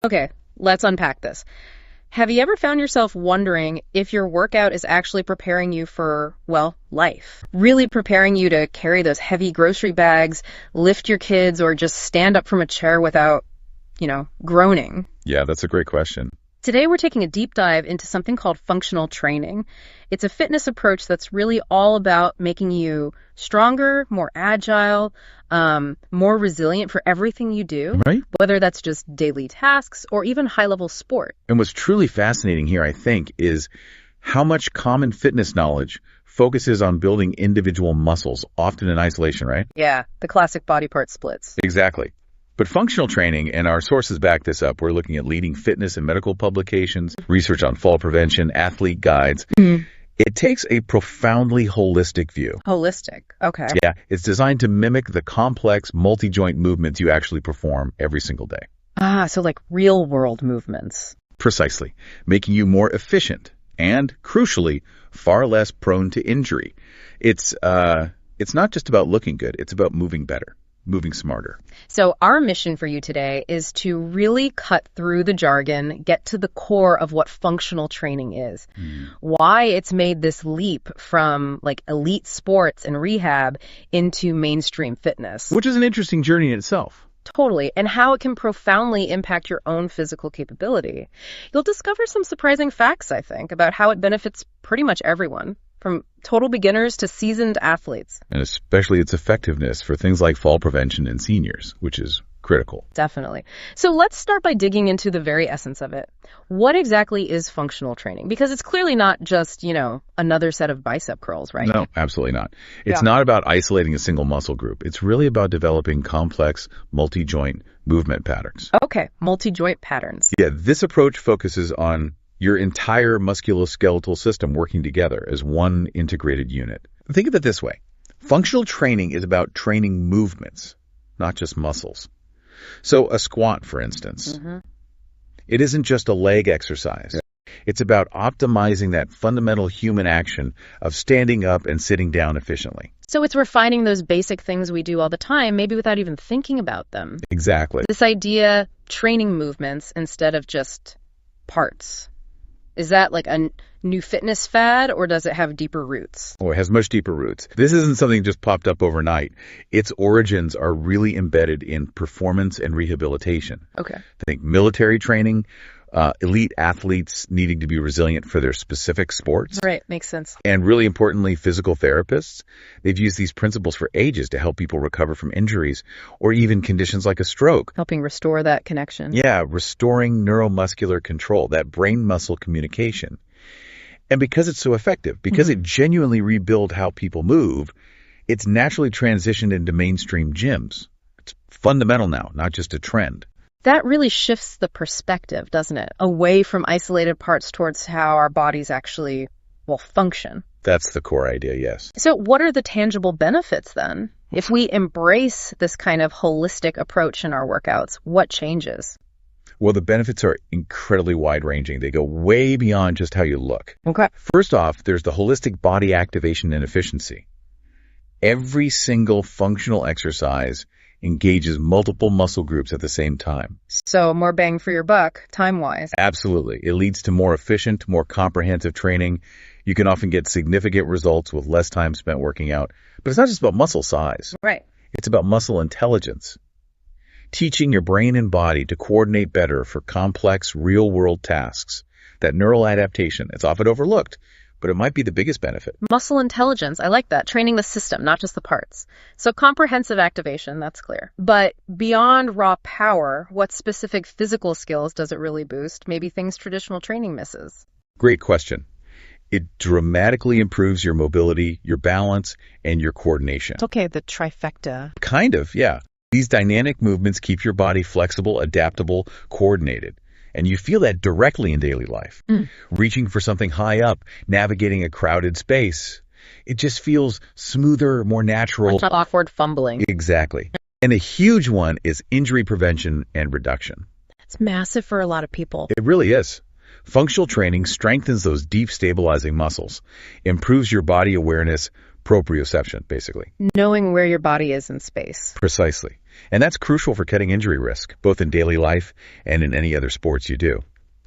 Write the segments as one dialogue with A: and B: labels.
A: Okay, let's unpack this. Have you ever found yourself wondering if your workout is actually preparing you for, well, life? Really preparing you to carry those heavy grocery bags, lift your kids, or just stand up from a chair without, groaning?
B: Yeah, that's a great question.
A: Today, we're taking a deep dive into something called functional training. It's a fitness approach that's really all about making you stronger, more agile, more resilient for everything you do,
B: Right?
A: whether that's just daily tasks or even high-level sport.
B: And what's truly fascinating here, I think, is how much common fitness knowledge focuses on building individual muscles, often in isolation, right?
A: Yeah, the classic body part splits.
B: Exactly. But functional training, and our sources back this up, we're looking at leading fitness and medical publications, research on fall prevention, athlete guides. It takes a profoundly holistic view.
A: Holistic, okay.
B: Yeah, it's designed to mimic the complex multi-joint movements you actually perform every single day.
A: So like real-world movements.
B: Precisely, making you more efficient and, crucially, far less prone to injury. It's not just about looking good, it's about moving better. Moving smarter.
A: So our mission for you today is to really cut through the jargon, get to the core of what functional training is, why it's made this leap from like elite sports and rehab into mainstream fitness.
B: Which is an interesting journey in itself.
A: Totally, and how it can profoundly impact your own physical capability. You'll discover some surprising facts, I think, about how it benefits pretty much everyone, from total beginners to seasoned athletes.
B: And especially its effectiveness for things like fall prevention in seniors, which is critical.
A: Definitely. So let's start by digging into the very essence of it. What exactly is functional training? Because it's clearly not just, another set of bicep curls, right?
B: No, absolutely not. It's not about isolating a single muscle group. It's really about developing complex multi-joint movement patterns.
A: Okay, multi-joint patterns.
B: Yeah, this approach focuses on your entire musculoskeletal system working together as one integrated unit. Think of it this way. Functional training is about training movements, not just muscles. So a squat, for instance, it isn't just a leg exercise. It's about optimizing that fundamental human action of standing up and sitting down efficiently.
A: So it's refining those basic things we do all the time, maybe without even thinking about them.
B: Exactly.
A: This idea, training movements instead of just parts. Is that like a new fitness fad, or does it have deeper roots?
B: Oh, it has much deeper roots. This isn't something just popped up overnight. Its origins are really embedded in performance and rehabilitation.
A: Okay.
B: Think military training, elite athletes needing to be resilient for their specific sports.
A: Right, makes sense.
B: And really importantly, physical therapists. They've used these principles for ages to help people recover from injuries or even conditions like a stroke.
A: Helping restore that connection.
B: Yeah, restoring neuromuscular control, that brain-muscle communication. And because it's so effective, because it genuinely rebuilt how people move, it's naturally transitioned into mainstream gyms. It's fundamental now, not just a trend.
A: That really shifts the perspective, doesn't it? Away from isolated parts towards how our bodies actually, function.
B: That's the core idea, yes.
A: So what are the tangible benefits then? If we embrace this kind of holistic approach in our workouts, what changes?
B: Well, the benefits are incredibly wide-ranging. They go way beyond just how you look.
A: Okay.
B: First off, there's the holistic body activation and efficiency. Every single functional exercise engages multiple muscle groups at the same time.
A: So more bang for your buck, time-wise.
B: Absolutely. It leads to more efficient, more comprehensive training. You can often get significant results with less time spent working out. But it's not just about muscle size.
A: Right.
B: It's about muscle intelligence. Teaching your brain and body to coordinate better for complex, real-world tasks. That neural adaptation, it's often overlooked, but it might be the biggest benefit.
A: Muscle intelligence, I like that. Training the system, not just the parts. So comprehensive activation, that's clear. But beyond raw power, what specific physical skills does it really boost? Maybe things traditional training misses.
B: Great question. It dramatically improves your mobility, your balance, and your coordination.
A: It's okay, the trifecta.
B: Kind of, yeah. These dynamic movements keep your body flexible, adaptable, coordinated. And you feel that directly in daily life. Reaching for something high up, navigating a crowded space. It just feels smoother, more natural.
A: It's not awkward fumbling.
B: Exactly. And a huge one is injury prevention and reduction.
A: It's massive for a lot of people.
B: It really is. Functional training strengthens those deep stabilizing muscles, improves your body awareness, proprioception, basically.
A: Knowing where your body is in space.
B: Precisely. And that's crucial for cutting injury risk, both in daily life and in any other sports you do.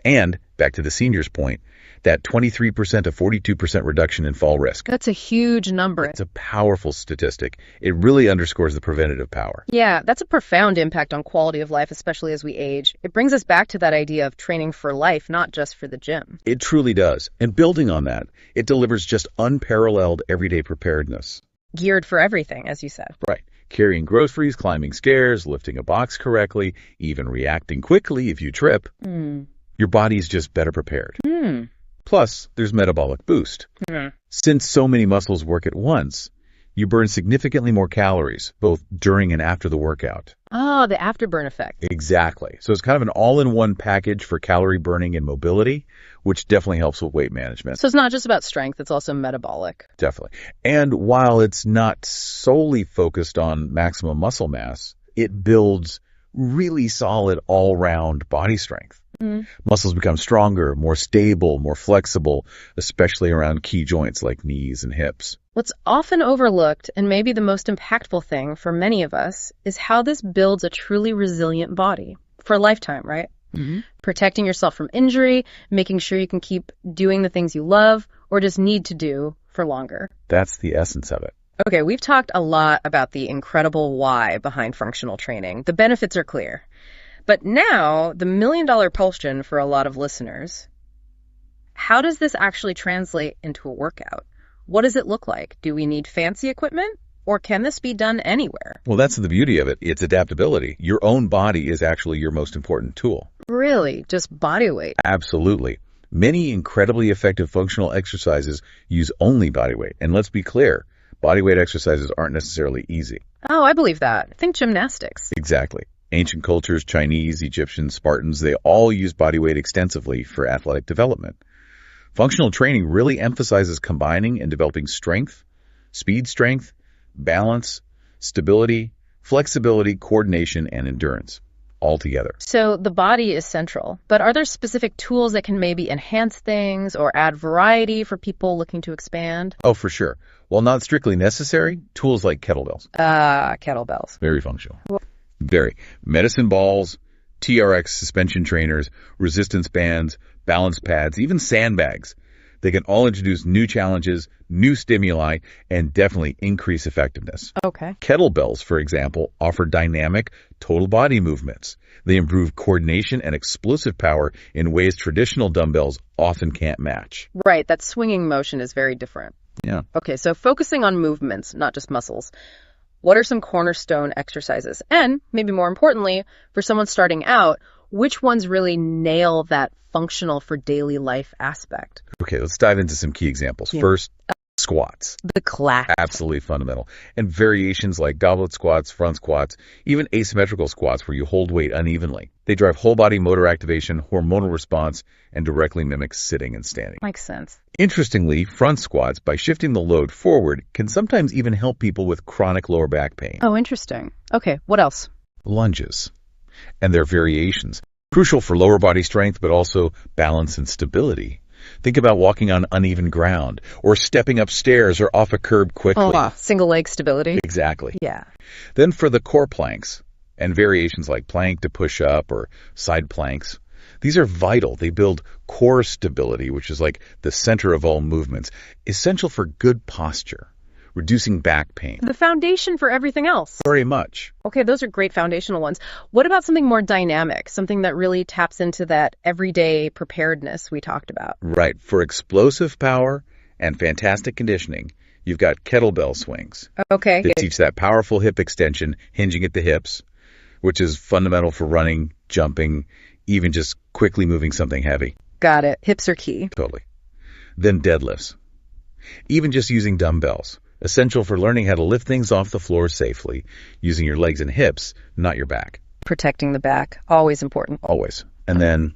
B: And, back to the seniors' point, that 23% to 42% reduction in fall risk.
A: That's a huge number.
B: It's a powerful statistic. It really underscores the preventative power.
A: Yeah, that's a profound impact on quality of life, especially as we age. It brings us back to that idea of training for life, not just for the gym.
B: It truly does. And building on that, it delivers just unparalleled everyday preparedness.
A: Geared for everything, as you said.
B: Right. Carrying groceries, climbing stairs, lifting a box correctly, even reacting quickly if you trip. Your body's just better prepared. Plus, there's metabolic boost. Since so many muscles work at once, you burn significantly more calories, both during and after the workout.
A: Oh, the afterburn effect.
B: Exactly. So it's kind of an all-in-one package for calorie burning and mobility, which definitely helps with weight management.
A: So it's not just about strength, it's also metabolic.
B: Definitely. And while it's not solely focused on maximum muscle mass, it builds really solid all-round body strength. Muscles become stronger, more stable, more flexible, especially around key joints like knees and hips.
A: What's often overlooked, and maybe the most impactful thing for many of us, is how this builds a truly resilient body for a lifetime, right? Protecting yourself from injury, making sure you can keep doing the things you love or just need to do for longer.
B: That's the essence of it.
A: Okay, we've talked a lot about the incredible why behind functional training. The benefits are clear. But now, the million-dollar question for a lot of listeners, how does this actually translate into a workout? What does it look like? Do we need fancy equipment? Or can this be done anywhere?
B: Well, that's the beauty of it. It's adaptability. Your own body is actually your most important tool.
A: Really? Just body weight?
B: Absolutely. Many incredibly effective functional exercises use only body weight. And let's be clear, body weight exercises aren't necessarily easy.
A: Oh, I believe that. Think gymnastics.
B: Exactly. Ancient cultures, Chinese, Egyptians, Spartans, they all use body weight extensively for athletic development. Functional training really emphasizes combining and developing strength, speed strength, balance, stability, flexibility, coordination, and endurance, all together.
A: So the body is central, but are there specific tools that can maybe enhance things or add variety for people looking to expand?
B: Oh, for sure. While not strictly necessary, tools like kettlebells.
A: Kettlebells.
B: Very functional. Very. Medicine balls, TRX suspension trainers, resistance bands, balance pads, even sandbags. They can all introduce new challenges, new stimuli, and definitely increase effectiveness.
A: Okay.
B: Kettlebells, for example, offer dynamic, total body movements. They improve coordination and explosive power in ways traditional dumbbells often can't match.
A: Right, that swinging motion is very different.
B: Yeah.
A: Okay, so focusing on movements, not just muscles. What are some cornerstone exercises? And, maybe more importantly, for someone starting out, which ones really nail that functional for daily life aspect?
B: Okay, let's dive into some key examples.
A: Yeah.
B: First, squats.
A: The class.
B: Absolutely fundamental. And variations like goblet squats, front squats, even asymmetrical squats where you hold weight unevenly. They drive whole body motor activation, hormonal response, and directly mimic sitting and standing.
A: Makes sense.
B: Interestingly, front squats, by shifting the load forward, can sometimes even help people with chronic lower back pain.
A: Oh, interesting. Okay, what else?
B: Lunges and their variations. Crucial for lower body strength, but also balance and stability. Think about walking on uneven ground or stepping up stairs or off a curb quickly.
A: Oh, wow. Single leg stability.
B: Exactly.
A: Yeah.
B: Then for the core planks and variations like plank to push up or side planks, these are vital. They build core stability, which is like the center of all movements, essential for good posture, reducing back pain.
A: The foundation for everything else.
B: Very much.
A: Okay, those are great foundational ones. What about something more dynamic, something that really taps into that everyday preparedness we talked about?
B: Right. For explosive power and fantastic conditioning, you've got kettlebell swings.
A: Okay.
B: That teach that powerful hip extension, hinging at the hips, which is fundamental for running, jumping, even just quickly moving something heavy.
A: Got it. Hips are key.
B: Totally. Then deadlifts. Even just using dumbbells. Essential for learning how to lift things off the floor safely, using your legs and hips, not your back.
A: Protecting the back. Always important.
B: Always. And then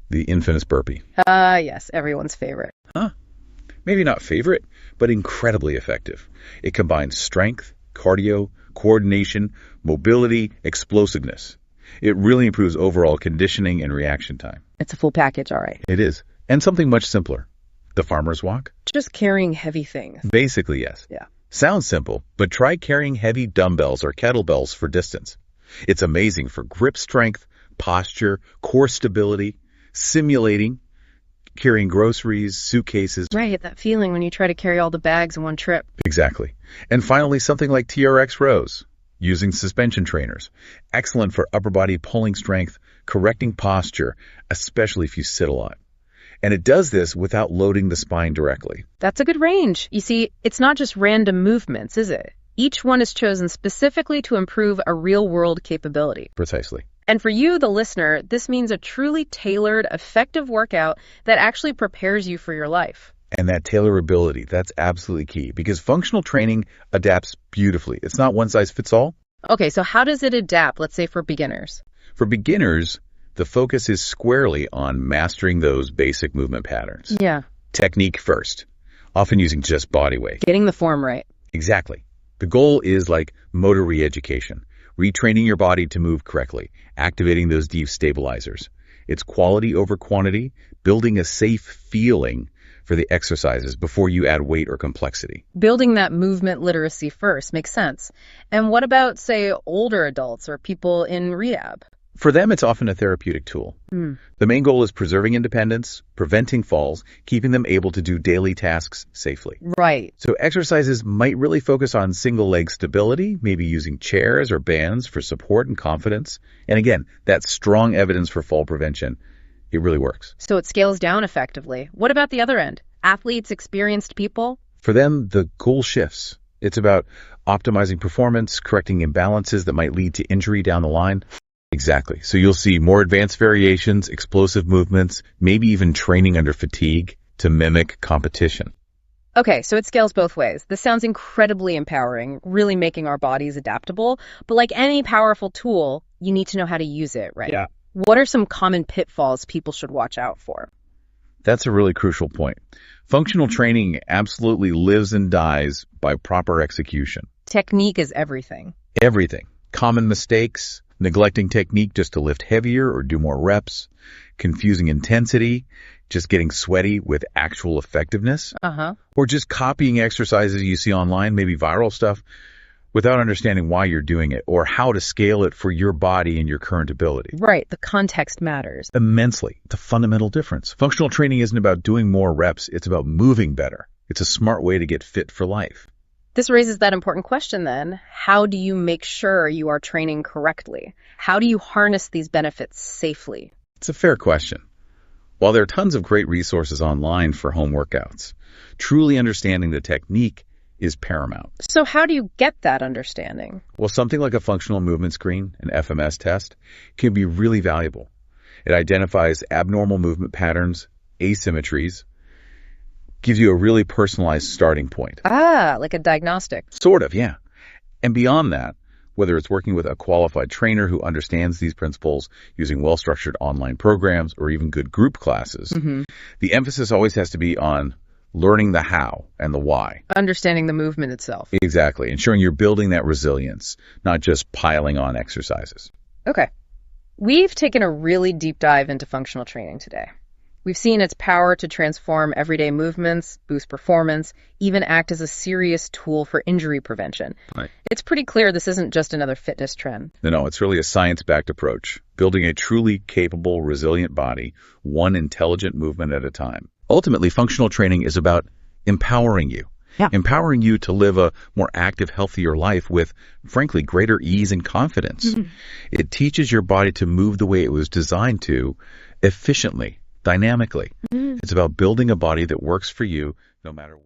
B: the infamous burpee.
A: Yes, everyone's favorite.
B: Maybe not favorite, but incredibly effective. It combines strength, cardio, coordination, mobility, explosiveness. It really improves overall conditioning and reaction time.
A: It's a full package, all right.
B: It is. And something much simpler. The farmer's walk?
A: Just carrying heavy things.
B: Basically, yes.
A: Yeah.
B: Sounds simple, but try carrying heavy dumbbells or kettlebells for distance. It's amazing for grip strength, posture, core stability, simulating carrying groceries, suitcases.
A: Right, that feeling when you try to carry all the bags in one trip.
B: Exactly. And finally, something like TRX rows, using suspension trainers. Excellent for upper body pulling strength, correcting posture, especially if you sit a lot. And it does this without loading the spine directly.
A: That's a good range. You see, it's not just random movements, is it? Each one is chosen specifically to improve a real-world capability.
B: Precisely.
A: And for you, the listener, this means a truly tailored, effective workout that actually prepares you for your life.
B: And that tailorability, that's absolutely key because functional training adapts beautifully. It's not one size fits all.
A: Okay, so how does it adapt, let's say, for beginners?
B: For beginners, the focus is squarely on mastering those basic movement patterns.
A: Yeah.
B: Technique first, often using just body weight.
A: Getting the form right.
B: Exactly. The goal is like motor re-education, retraining your body to move correctly, activating those deep stabilizers. It's quality over quantity, building a safe feeling for the exercises before you add weight or complexity.
A: Building that movement literacy first makes sense. And what about, say, older adults or people in rehab?
B: For them, it's often a therapeutic tool. The main goal is preserving independence, preventing falls, keeping them able to do daily tasks safely.
A: Right.
B: So exercises might really focus on single leg stability, maybe using chairs or bands for support and confidence. And again, that's strong evidence for fall prevention. It really works.
A: So it scales down effectively. What about the other end? Athletes, experienced people?
B: For them, the goal shifts. It's about optimizing performance, correcting imbalances that might lead to injury down the line. Exactly. So you'll see more advanced variations, explosive movements, maybe even training under fatigue to mimic competition.
A: Okay, so it scales both ways. This sounds incredibly empowering, really making our bodies adaptable. But like any powerful tool, you need to know how to use it, right?
B: Yeah.
A: What are some common pitfalls people should watch out for?
B: That's a really crucial point. Functional training absolutely lives and dies by proper execution.
A: Technique is everything.
B: Everything. Common mistakes, neglecting technique just to lift heavier or do more reps, confusing intensity, just getting sweaty with actual effectiveness, or just copying exercises you see online, maybe viral stuff, without understanding why you're doing it or how to scale it for your body and your current ability.
A: Right, the context matters.
B: Immensely. It's a fundamental difference. Functional training isn't about doing more reps, it's about moving better. It's a smart way to get fit for life.
A: This raises that important question then. How do you make sure you are training correctly? How do you harness these benefits safely?
B: It's a fair question. While there are tons of great resources online for home workouts, truly understanding the technique is paramount.
A: So how do you get that understanding?
B: Well, something like a functional movement screen, an FMS test, can be really valuable. It identifies abnormal movement patterns, asymmetries, gives you a really personalized starting point.
A: Ah, like a diagnostic.
B: Sort of, yeah. And beyond that, whether it's working with a qualified trainer who understands these principles, using well-structured online programs, or even good group classes, the emphasis always has to be on learning the how and the why.
A: Understanding the movement itself.
B: Exactly. Ensuring you're building that resilience, not just piling on exercises.
A: Okay. We've taken a really deep dive into functional training today. We've seen its power to transform everyday movements, boost performance, even act as a serious tool for injury prevention.
B: Right.
A: It's pretty clear this isn't just another fitness trend.
B: No, it's really a science-backed approach, building a truly capable, resilient body, one intelligent movement at a time. Ultimately, functional training is about empowering you.
A: Yeah.
B: Empowering you to live a more active, healthier life with, frankly, greater ease and confidence. It teaches your body to move the way it was designed to, efficiently, dynamically. It's about building a body that works for you no matter what.